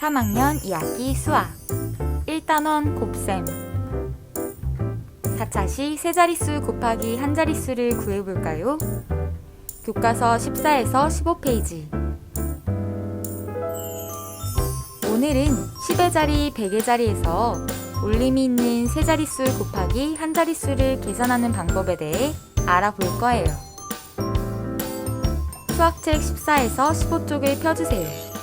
3학년 2학기 수학 1단원 곱셈 4차시 세 자릿수 곱하기 한 자릿수를 구해볼까요? 교과서 14에서 15페이지. 오늘은 10의 자리, 100의 자리에서 올림이 있는 세 자릿수 곱하기 한 자릿수를 계산하는 방법에 대해 알아볼 거예요. 수학책 14에서 15쪽을 펴주세요.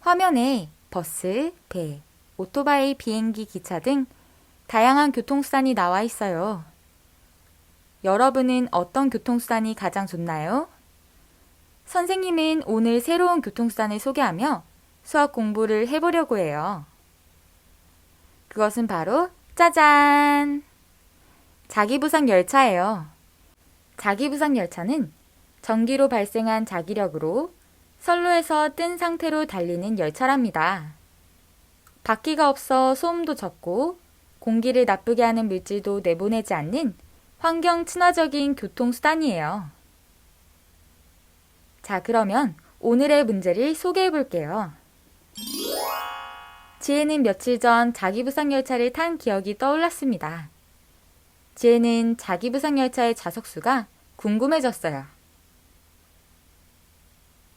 화면에 버스, 배, 오토바이, 비행기, 기차 등 다양한 교통수단이 나와 있어요. 여러분은 어떤 교통수단이 가장 좋나요? 선생님은 오늘 새로운 교통수단을 소개하며 수학 공부를 해보려고 해요. 그것은 바로 짜잔! 자기부상 열차예요. 자기부상 열차는 전기로 발생한 자기력으로 선로에서 뜬 상태로 달리는 열차랍니다. 바퀴가 없어 소음도 적고 공기를 나쁘게 하는 물질도 내보내지 않는 환경 친화적인 교통수단이에요. 자, 그러면 오늘의 문제를 소개해 볼게요. 지혜는 며칠 전 자기부상열차를 탄 기억이 떠올랐습니다. 지혜는 자기부상열차의 좌석수가 궁금해졌어요.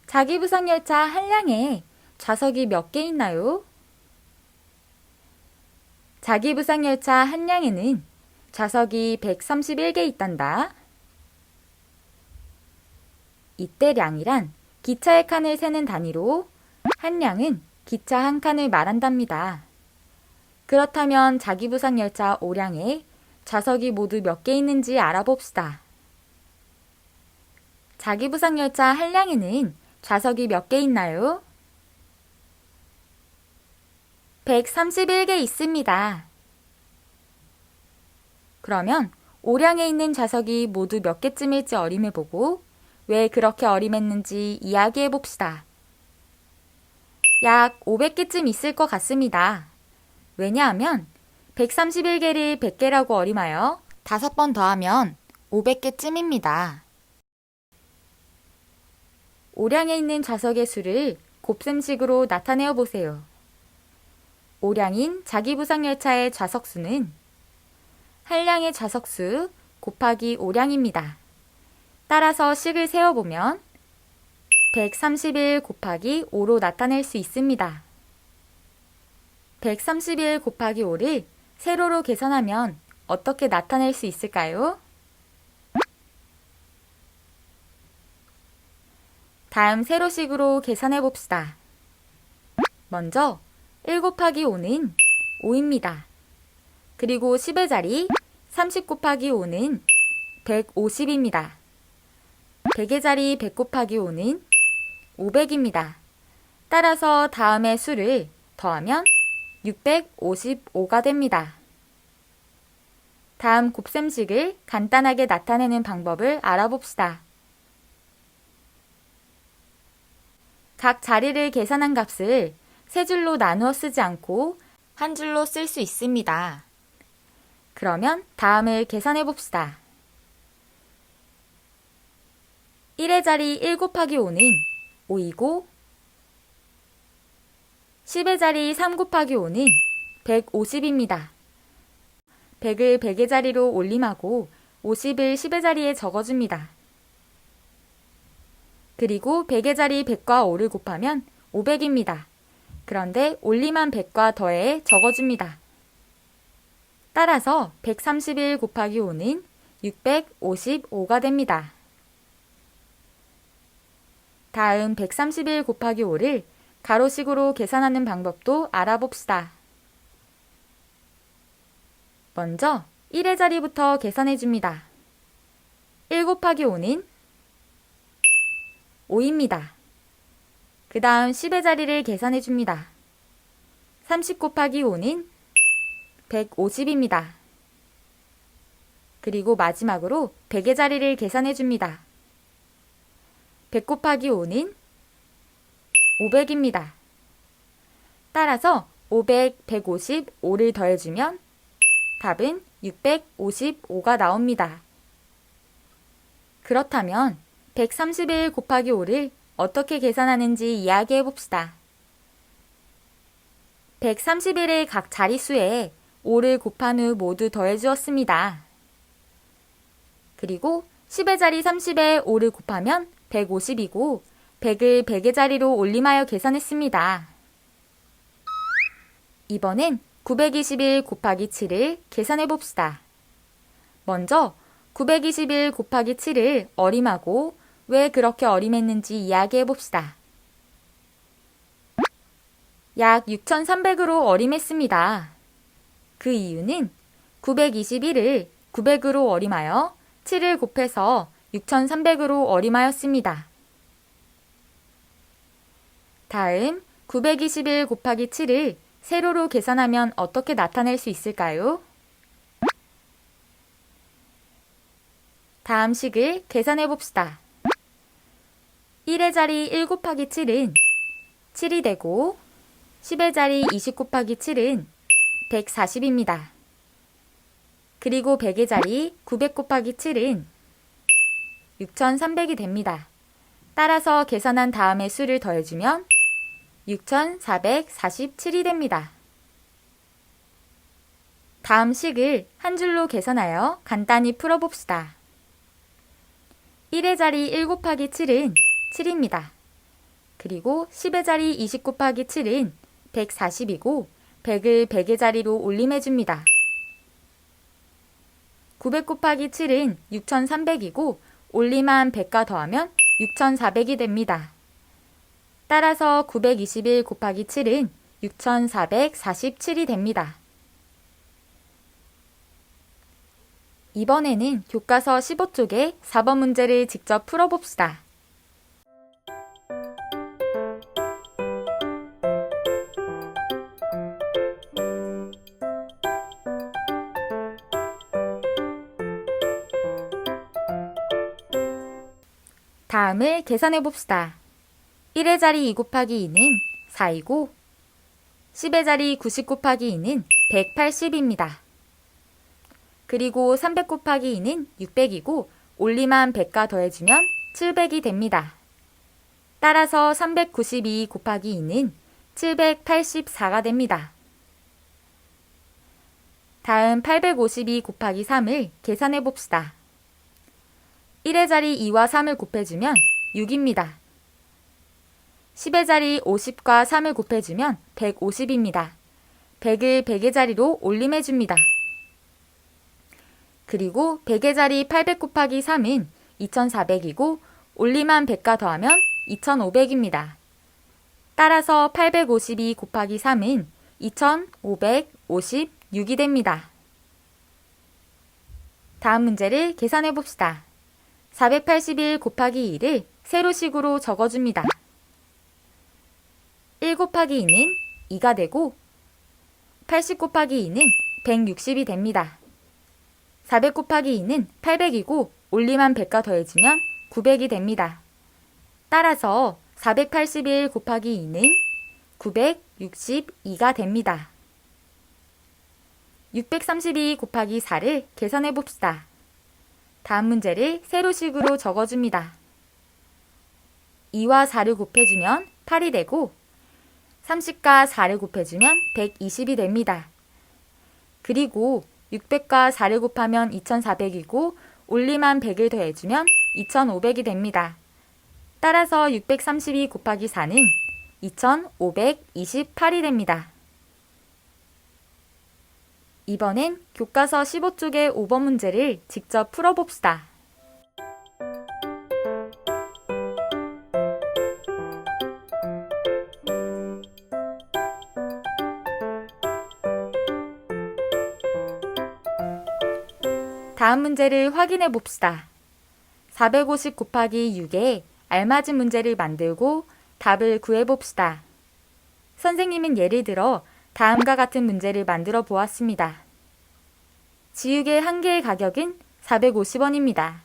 자기부상열차 한량에 좌석이 몇 개 있나요? 자기부상열차 한량에는 좌석이 131개 있단다. 이때 량이란 기차의 칸을 세는 단위로 한량은 기차 한 칸을 말한답니다. 그렇다면 자기부상열차 5량에 좌석이 모두 몇 개 있는지 알아봅시다. 자기부상열차 한량에는 좌석이 몇 개 있나요? 131개 있습니다. 그러면 5량에 있는 좌석이 모두 몇 개쯤일지 어림해보고 왜 그렇게 어림했는지 이야기해 봅시다. 약 500개쯤 있을 것 같습니다. 왜냐하면 131개를 100개라고 어림하여 5번 더하면 500개쯤입니다. 5량에 있는 좌석의 수를 곱셈식으로 나타내어 보세요. 5량인 자기부상열차의 좌석수는 한량의 좌석수 곱하기 5량입니다. 따라서 식을 세어보면 131 곱하기 5로 나타낼 수 있습니다. 131 곱하기 5를 세로로 계산하면 어떻게 나타낼 수 있을까요? 다음 세로식으로 계산해 봅시다. 먼저 1 곱하기 5는 5입니다. 그리고 10의 자리 30 곱하기 5는 150입니다. 100의 자리 100 곱하기 5는 500입니다. 따라서 다음의 수를 더하면 655가 됩니다. 다음 곱셈식을 간단하게 나타내는 방법을 알아봅시다. 각 자리를 계산한 값을 세 줄로 나누어 쓰지 않고 한 줄로 쓸 수 있습니다. 그러면 다음을 계산해 봅시다. 1의 자리 1 곱하기 5는 5이고 10의 자리 3 곱하기 5는 150입니다. 100을 100의 자리로 올림하고 50을 10의 자리에 적어줍니다. 그리고 100의 자리 100과 5를 곱하면 500입니다. 그런데 올림한 100과 더해 적어줍니다. 따라서 131 곱하기 5는 655가 됩니다. 다음 131 곱하기 5를 가로식으로 계산하는 방법도 알아봅시다. 먼저 1의 자리부터 계산해줍니다. 1 곱하기 5는 5입니다. 그 다음 10의 자리를 계산해줍니다. 30 곱하기 5는 150입니다. 그리고 마지막으로 100의 자리를 계산해줍니다. 100 곱하기 5는 500입니다. 따라서 500, 155를 더해주면 답은 655가 나옵니다. 그렇다면 131 곱하기 5를 어떻게 계산하는지 이야기해 봅시다. 131의 각 자릿수에 5를 곱한 후 모두 더해 주었습니다. 그리고 10의 자리 30에 5를 곱하면 150이고 100을 100의 자리로 올림하여 계산했습니다. 이번엔 921 곱하기 7을 계산해 봅시다. 먼저 921 곱하기 7을 어림하고 왜 그렇게 어림했는지 이야기해 봅시다. 약 6300으로 어림했습니다. 그 이유는 921을 900으로 어림하여 7을 곱해서 6300으로 어림하였습니다. 다음 921 곱하기 7을 세로로 계산하면 어떻게 나타낼 수 있을까요? 다음 식을 계산해 봅시다. 1의 자리 1 곱하기 7은 7이 되고 10의 자리 20 곱하기 7은 140입니다. 그리고 100의 자리 900 곱하기 7은 6300이 됩니다. 따라서 계산한 다음에 수를 더해주면 6447이 됩니다. 다음 식을 한 줄로 계산하여 간단히 풀어봅시다. 1의 자리 1 곱하기 7은 7입니다. 그리고 10의 자리 20 곱하기 7은 140이고 100을 100의 자리로 올림해줍니다. 900 곱하기 7은 6300이고 올림한 100과 더하면 6400이 됩니다. 따라서 921 곱하기 7은 6447이 됩니다. 이번에는 교과서 15쪽의 4번 문제를 직접 풀어봅시다. 다음을 계산해 봅시다. 1의 자리 2 곱하기 2는 4이고 10의 자리 90 곱하기 2는 180입니다. 그리고 300 곱하기 2는 600이고 올림한 100과 더해주면 700이 됩니다. 따라서 392 곱하기 2는 784가 됩니다. 다음 852 곱하기 3을 계산해 봅시다. 1의 자리 2와 3을 곱해주면 6입니다. 10의 자리 50과 3을 곱해주면 150입니다. 100을 100의 자리로 올림해줍니다. 그리고 100의 자리 800 곱하기 3은 2400이고 올림한 100과 더하면 2500입니다. 따라서 852 곱하기 3은 2556이 됩니다. 다음 문제를 계산해 봅시다. 481 곱하기 2를 세로식으로 적어줍니다. 1 곱하기 2는 2가 되고 80 곱하기 2는 160이 됩니다. 400 곱하기 2는 800이고 올림한 100과 더해주면 900이 됩니다. 따라서 481 곱하기 2는 962가 됩니다. 632 곱하기 4를 계산해 봅시다. 다음 문제를 세로식으로 적어줍니다. 2와 4를 곱해주면 8이 되고 30과 4를 곱해주면 120이 됩니다. 그리고 600과 4를 곱하면 2400이고 올림한 100을 더해주면 2500이 됩니다. 따라서 632 곱하기 4는 2528이 됩니다. 이번엔 교과서 15쪽의 5번 문제를 직접 풀어봅시다. 다음 문제를 확인해 봅시다. 450 곱하기 6에 알맞은 문제를 만들고 답을 구해 봅시다. 선생님은 예를 들어 다음과 같은 문제를 만들어 보았습니다. 지우개 1개의 가격은 450원입니다.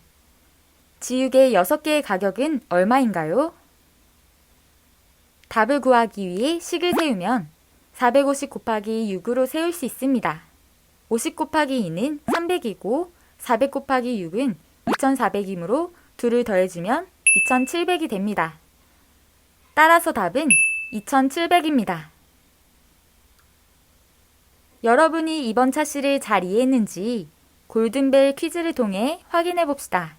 지우개 6개의 가격은 얼마인가요? 답을 구하기 위해 식을 세우면 450 곱하기 6으로 세울 수 있습니다. 50 곱하기 2는 300이고 400 곱하기 6은 2400이므로 둘을 더해주면 2700이 됩니다. 따라서 답은 2700입니다. 여러분이 이번 차시를 잘 이해했는지 골든벨 퀴즈를 통해 확인해 봅시다.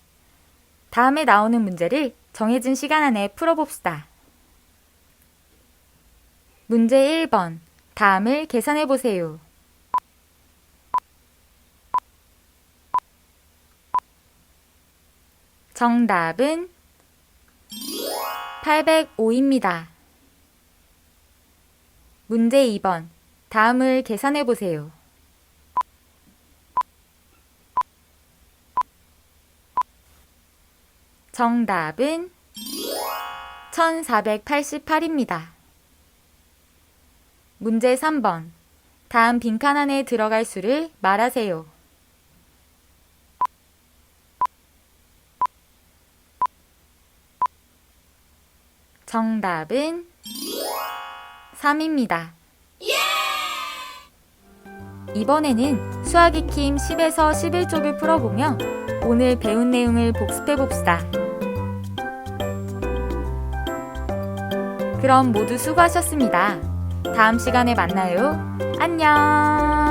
다음에 나오는 문제를 정해진 시간 안에 풀어봅시다. 문제 1번. 다음을 계산해 보세요. 정답은 805입니다. 문제 2번. 다음을 계산해 보세요. 정답은 1488입니다. 문제 3번. 다음 빈칸 안에 들어갈 수를 말하세요. 정답은 3입니다. 이번에는 수학 익힘 10에서 11쪽을 풀어보며 오늘 배운 내용을 복습해 봅시다. 그럼 모두 수고하셨습니다. 다음 시간에 만나요. 안녕!